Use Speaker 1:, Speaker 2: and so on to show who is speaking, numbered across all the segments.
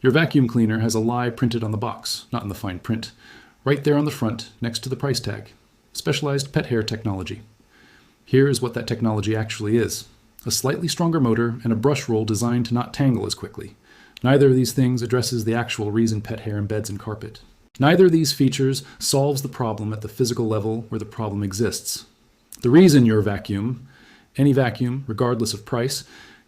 Speaker 1: Your vacuum cleaner has a lie printed on the box, not in the fine print, right there on the front next to the price tag. Specialized pet hair technology. Here is what that technology actually is. A slightly stronger motor and a brush roll designed to not tangle as quickly. Neither of these things addresses the actual reason pet hair embeds in carpet. Neither of these features solves the problem at the physical level where the problem exists. The reason your vacuum, any vacuum, regardless of price,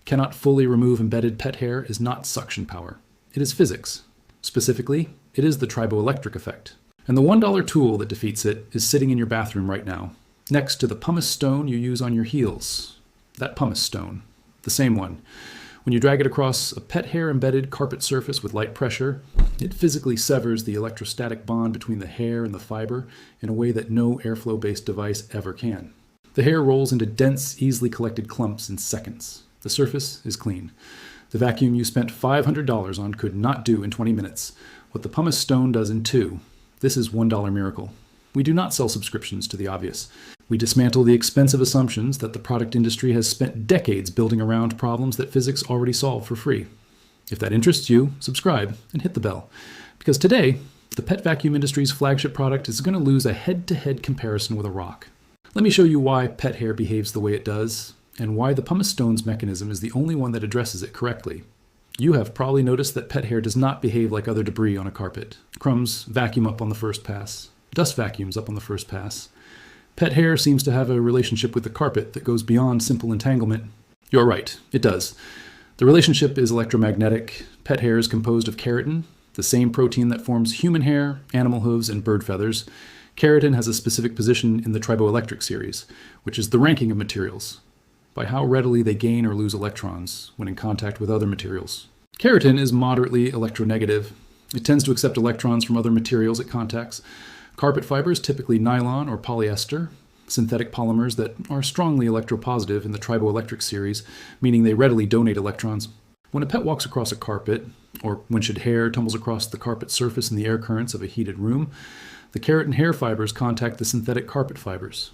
Speaker 1: cannot fully remove embedded pet hair is not suction power. It is physics. Specifically, it is the triboelectric effect. And the $1 tool that defeats it is sitting in your bathroom right now, next to the pumice stone you use on your heels. That pumice stone. The same one. When you drag it across a pet hair embedded carpet surface with light pressure, it physically severs the electrostatic bond between the hair and the fiber in a way that no airflow-based device ever can. The hair rolls into dense, easily collected clumps in seconds. The surface is clean. The vacuum you spent $500 on could not do in 20 minutes what the pumice stone does in 2. This is $1 miracle. We do not sell subscriptions to the obvious. We dismantle the expensive assumptions that the product industry has spent decades building around problems that physics already solve for free. If that interests you, subscribe and hit the bell. Because today, the pet vacuum industry's flagship product is going to lose a head-to-head comparison with a rock. Let me show you why pet hair behaves the way it does, and why the pumice stone's mechanism is the only one that addresses it correctly. You have probably noticed that pet hair does not behave like other debris on a carpet. Crumbs vacuum up on the first pass. Dust vacuums up on the first pass. Pet hair seems to have a relationship with the carpet that goes beyond simple entanglement. You're right, it does. The relationship is electromagnetic. Pet hair is composed of keratin, the same protein that forms human hair, animal hooves, and bird feathers. Keratin has a specific position in the triboelectric series, which is the ranking of materials, by how readily they gain or lose electrons when in contact with other materials. Keratin is moderately electronegative. It tends to accept electrons from other materials it contacts. Carpet fibers, typically nylon or polyester, synthetic polymers that are strongly electropositive in the triboelectric series, meaning they readily donate electrons. When a pet walks across a carpet, or windshield hair tumbles across the carpet surface in the air currents of a heated room, the keratin hair fibers contact the synthetic carpet fibers.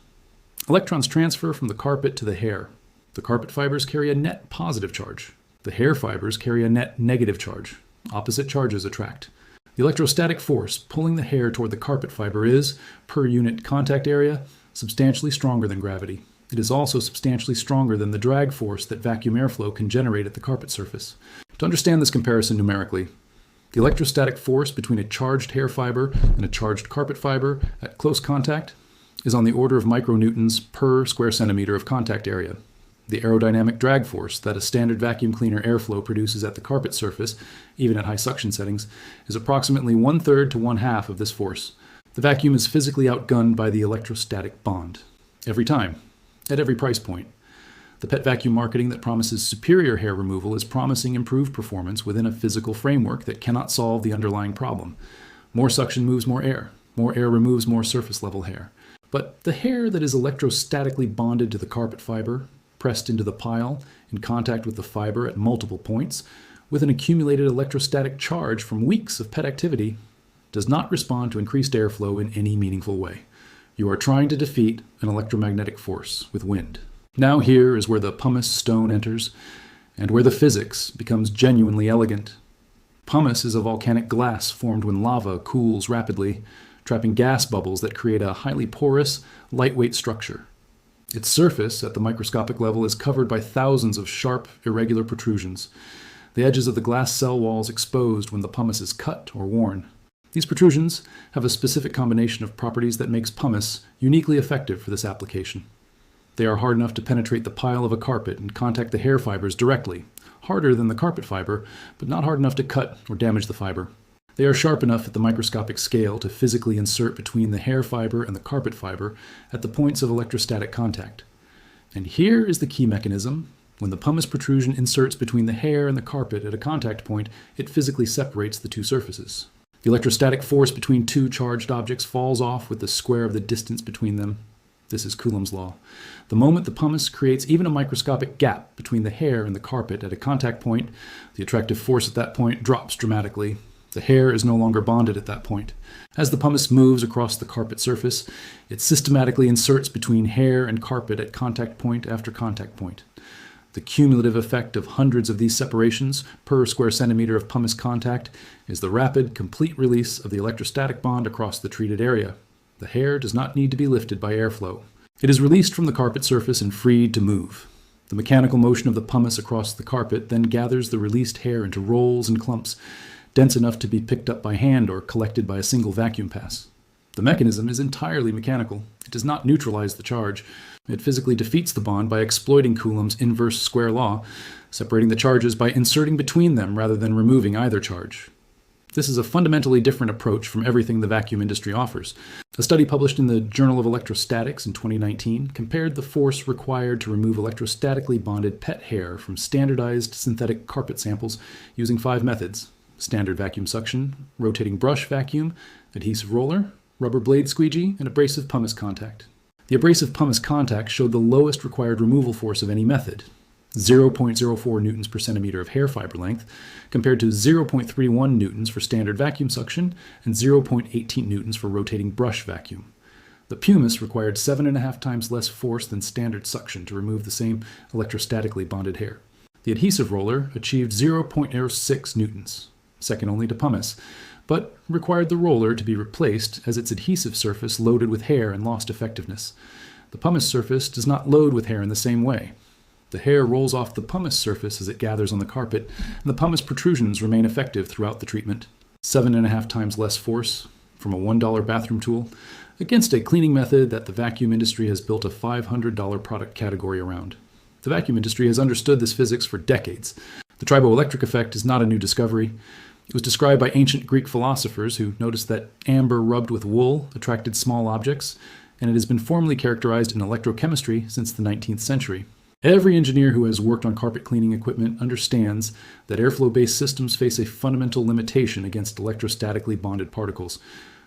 Speaker 1: Electrons transfer from the carpet to the hair. The carpet fibers carry a net positive charge. The hair fibers carry a net negative charge. Opposite charges attract. The electrostatic force pulling the hair toward the carpet fiber is, per unit contact area, substantially stronger than gravity. It is also substantially stronger than the drag force that vacuum airflow can generate at the carpet surface. To understand this comparison numerically, the electrostatic force between a charged hair fiber and a charged carpet fiber at close contact is on the order of micronewtons per square centimeter of contact area. The aerodynamic drag force that a standard vacuum cleaner airflow produces at the carpet surface, even at high suction settings, is approximately 1/3 to 1/2 of this force. The vacuum is physically outgunned by the electrostatic bond. Every time. At every price point. The pet vacuum marketing that promises superior hair removal is promising improved performance within a physical framework that cannot solve the underlying problem. More suction moves more air. More air removes more surface level hair. But the hair that is electrostatically bonded to the carpet fiber, pressed into the pile, in contact with the fiber at multiple points, with an accumulated electrostatic charge from weeks of pet activity, does not respond to increased airflow in any meaningful way. You are trying to defeat an electromagnetic force with wind. Now here is where the pumice stone enters, and where the physics becomes genuinely elegant. Pumice is a volcanic glass formed when lava cools rapidly, trapping gas bubbles that create a highly porous, lightweight structure. Its surface, at the microscopic level, is covered by thousands of sharp, irregular protrusions, the edges of the glass cell walls exposed when the pumice is cut or worn. These protrusions have a specific combination of properties that makes pumice uniquely effective for this application. They are hard enough to penetrate the pile of a carpet and contact the hair fibers directly, harder than the carpet fiber, but not hard enough to cut or damage the fiber. They are sharp enough at the microscopic scale to physically insert between the hair fiber and the carpet fiber at the points of electrostatic contact. And here is the key mechanism. When the pumice protrusion inserts between the hair and the carpet at a contact point, it physically separates the two surfaces. The electrostatic force between two charged objects falls off with the square of the distance between them. This is Coulomb's law. The moment the pumice creates even a microscopic gap between the hair and the carpet at a contact point, the attractive force at that point drops dramatically. The hair is no longer bonded at that point. As the pumice moves across the carpet surface, it systematically inserts between hair and carpet at contact point after contact point. The cumulative effect of hundreds of these separations per square centimeter of pumice contact is the rapid, complete release of the electrostatic bond across the treated area. The hair does not need to be lifted by airflow. It is released from the carpet surface and freed to move. The mechanical motion of the pumice across the carpet then gathers the released hair into rolls and clumps, dense enough to be picked up by hand or collected by a single vacuum pass. The mechanism is entirely mechanical. It does not neutralize the charge. It physically defeats the bond by exploiting Coulomb's inverse square law, separating the charges by inserting between them rather than removing either charge. This is a fundamentally different approach from everything the vacuum industry offers. A study published in the Journal of Electrostatics in 2019 compared the force required to remove electrostatically bonded pet hair from standardized synthetic carpet samples using 5 methods: standard vacuum suction, rotating brush vacuum, adhesive roller, rubber blade squeegee, and abrasive pumice contact. The abrasive pumice contact showed the lowest required removal force of any method, 0.04 newtons per centimeter of hair fiber length, compared to 0.31 newtons for standard vacuum suction and 0.18 newtons for rotating brush vacuum. The pumice required 7.5 times less force than standard suction to remove the same electrostatically bonded hair. The adhesive roller achieved 0.06 newtons, second only to pumice, but required the roller to be replaced as its adhesive surface loaded with hair and lost effectiveness. The pumice surface does not load with hair in the same way. The hair rolls off the pumice surface as it gathers on the carpet, and the pumice protrusions remain effective throughout the treatment. 7.5 times less force from a $1 bathroom tool against a cleaning method that the vacuum industry has built a $500 product category around. The vacuum industry has understood this physics for decades. The triboelectric effect is not a new discovery. It was described by ancient Greek philosophers who noticed that amber rubbed with wool attracted small objects, and it has been formally characterized in electrochemistry since the 19th century. Every engineer who has worked on carpet cleaning equipment understands that airflow-based systems face a fundamental limitation against electrostatically bonded particles.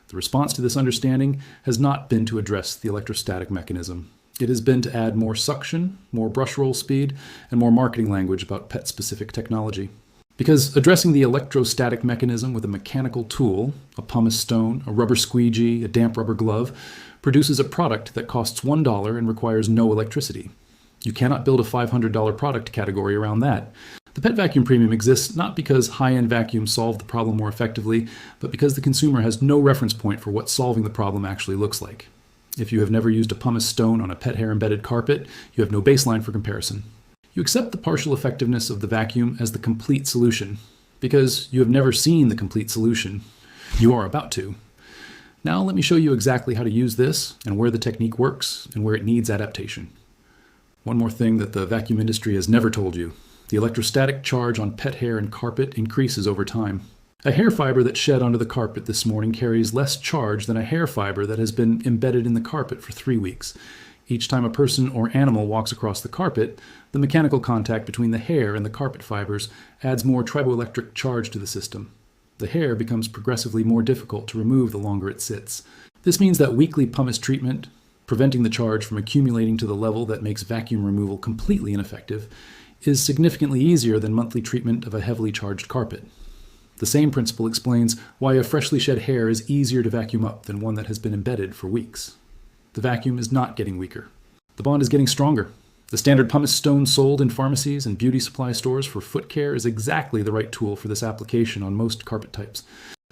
Speaker 1: The response to this understanding has not been to address the electrostatic mechanism. It has been to add more suction, more brush roll speed, and more marketing language about pet-specific technology. Because addressing the electrostatic mechanism with a mechanical tool, a pumice stone, a rubber squeegee, a damp rubber glove, produces a product that costs $1 and requires no electricity. You cannot build a $500 product category around that. The pet vacuum premium exists not because high-end vacuums solve the problem more effectively, but because the consumer has no reference point for what solving the problem actually looks like. If you have never used a pumice stone on a pet hair embedded carpet, you have no baseline for comparison. You accept the partial effectiveness of the vacuum as the complete solution, because you have never seen the complete solution. You are about to. Now let me show you exactly how to use this and where the technique works and where it needs adaptation. One more thing that the vacuum industry has never told you. The electrostatic charge on pet hair and carpet increases over time. A hair fiber that shed onto the carpet this morning carries less charge than a hair fiber that has been embedded in the carpet for 3 weeks. Each time a person or animal walks across the carpet, the mechanical contact between the hair and the carpet fibers adds more triboelectric charge to the system. The hair becomes progressively more difficult to remove the longer it sits. This means that weekly pumice treatment, preventing the charge from accumulating to the level that makes vacuum removal completely ineffective, is significantly easier than monthly treatment of a heavily charged carpet. The same principle explains why a freshly shed hair is easier to vacuum up than one that has been embedded for weeks. The vacuum is not getting weaker. The bond is getting stronger. The standard pumice stone sold in pharmacies and beauty supply stores for foot care is exactly the right tool for this application on most carpet types.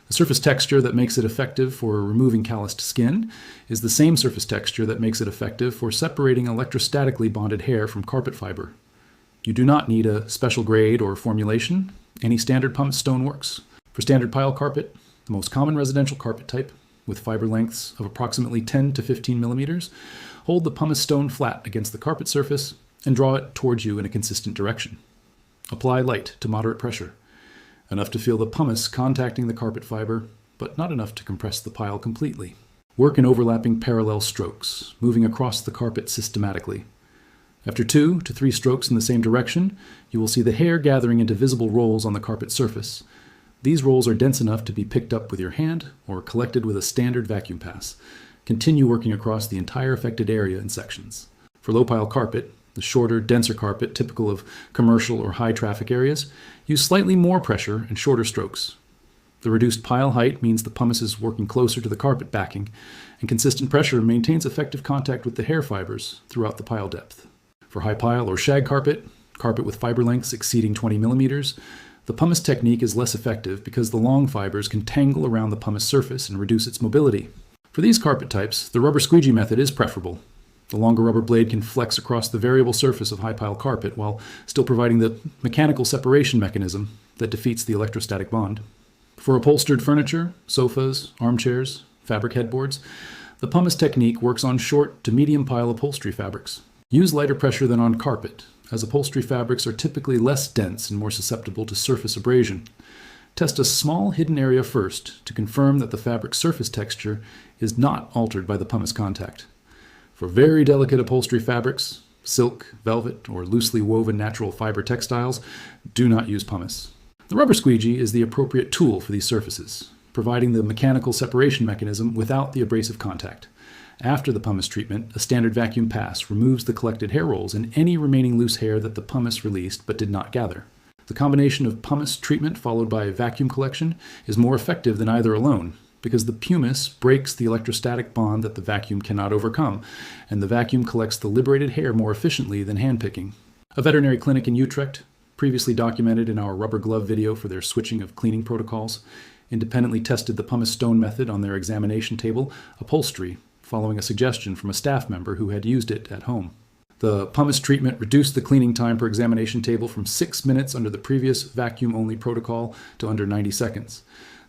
Speaker 1: The surface texture that makes it effective for removing calloused skin is the same surface texture that makes it effective for separating electrostatically bonded hair from carpet fiber. You do not need a special grade or formulation. Any standard pumice stone works. For standard pile carpet, the most common residential carpet type, with fiber lengths of approximately 10 to 15 millimeters, hold the pumice stone flat against the carpet surface and draw it towards you in a consistent direction. Apply light to moderate pressure, enough to feel the pumice contacting the carpet fiber, but not enough to compress the pile completely. Work in overlapping parallel strokes, moving across the carpet systematically. After 2 to 3 strokes in the same direction, you will see the hair gathering into visible rolls on the carpet surface. These rolls are dense enough to be picked up with your hand or collected with a standard vacuum pass. Continue working across the entire affected area in sections. For low-pile carpet, the shorter, denser carpet typical of commercial or high-traffic areas, use slightly more pressure and shorter strokes. The reduced pile height means the pumice is working closer to the carpet backing, and consistent pressure maintains effective contact with the hair fibers throughout the pile depth. For high pile or shag carpet, carpet with fiber lengths exceeding 20 millimeters, the pumice technique is less effective because the long fibers can tangle around the pumice surface and reduce its mobility. For these carpet types, the rubber squeegee method is preferable. The longer rubber blade can flex across the variable surface of high-pile carpet while still providing the mechanical separation mechanism that defeats the electrostatic bond. For upholstered furniture, sofas, armchairs, fabric headboards, the pumice technique works on short to medium pile upholstery fabrics. Use lighter pressure than on carpet, as upholstery fabrics are typically less dense and more susceptible to surface abrasion. Test a small hidden area first to confirm that the fabric's surface texture is not altered by the pumice contact. For very delicate upholstery fabrics, silk, velvet, or loosely woven natural fiber textiles, do not use pumice. The rubber squeegee is the appropriate tool for these surfaces, providing the mechanical separation mechanism without the abrasive contact. After the pumice treatment, a standard vacuum pass removes the collected hair rolls and any remaining loose hair that the pumice released but did not gather. The combination of pumice treatment followed by vacuum collection is more effective than either alone, because the pumice breaks the electrostatic bond that the vacuum cannot overcome, and the vacuum collects the liberated hair more efficiently than handpicking. A veterinary clinic in Utrecht, previously documented in our rubber glove video for their switching of cleaning protocols, independently tested the pumice stone method on their examination table upholstery, following a suggestion from a staff member who had used it at home. The pumice treatment reduced the cleaning time per examination table from 6 minutes under the previous vacuum-only protocol to under 90 seconds.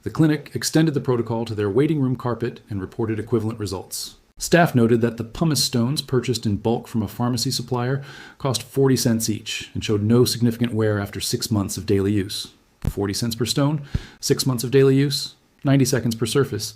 Speaker 1: The clinic extended the protocol to their waiting room carpet and reported equivalent results. Staff noted that the pumice stones purchased in bulk from a pharmacy supplier cost 40 cents each and showed no significant wear after 6 months of daily use. 40 cents per stone, 6 months of daily use, 90 seconds per surface,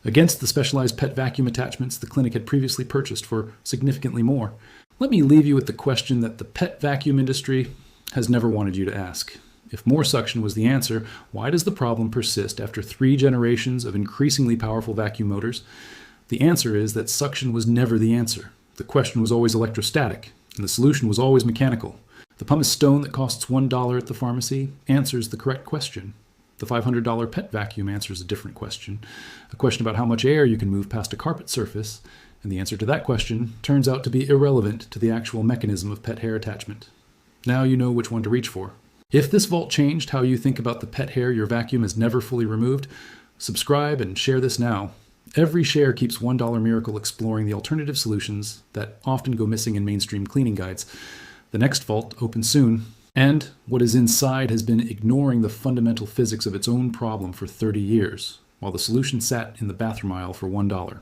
Speaker 1: against the specialized pet vacuum attachments the clinic had previously purchased for significantly more. Let me leave you with the question that the pet vacuum industry has never wanted you to ask. If more suction was the answer, why does the problem persist after 3 generations of increasingly powerful vacuum motors? The answer is that suction was never the answer. The question was always electrostatic, and the solution was always mechanical. The pumice stone that costs $1 at the pharmacy answers the correct question. The $500 pet vacuum answers a different question, a question about how much air you can move past a carpet surface, and the answer to that question turns out to be irrelevant to the actual mechanism of pet hair attachment. Now you know which one to reach for. If this vault changed how you think about the pet hair your vacuum has never fully removed, subscribe and share this now. Every share keeps $1 Miracle exploring the alternative solutions that often go missing in mainstream cleaning guides. The next vault opens soon, and what is inside has been ignoring the fundamental physics of its own problem for 30 years, while the solution sat in the bathroom aisle for $1.